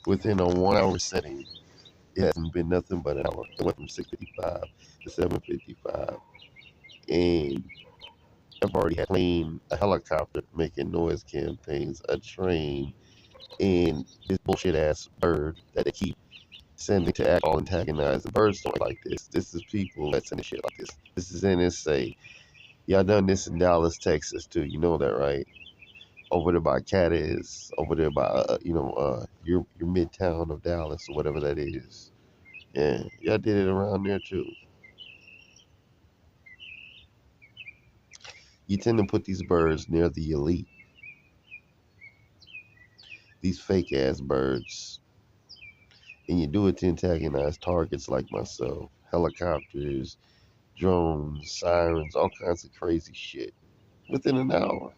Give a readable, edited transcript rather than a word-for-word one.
within a 1 hour setting. It hasn't been nothing but an hour. It went from 6:55 to 7:55, and I've already had a plane, a helicopter making noise campaigns, a train, and this bullshit ass bird that they keep sending to act all antagonized. The birds don't like this. This is people that send shit like this. This is NSA. Y'all done this in Dallas, Texas too. You know that, right? Over there by Caddis, over there by your midtown of Dallas or whatever that is. Yeah, y'all did it around there too. You tend to put these birds near the elite. These fake ass birds. And you do it to antagonize targets like myself. Helicopters, drones, sirens, all kinds of crazy shit. Within an hour.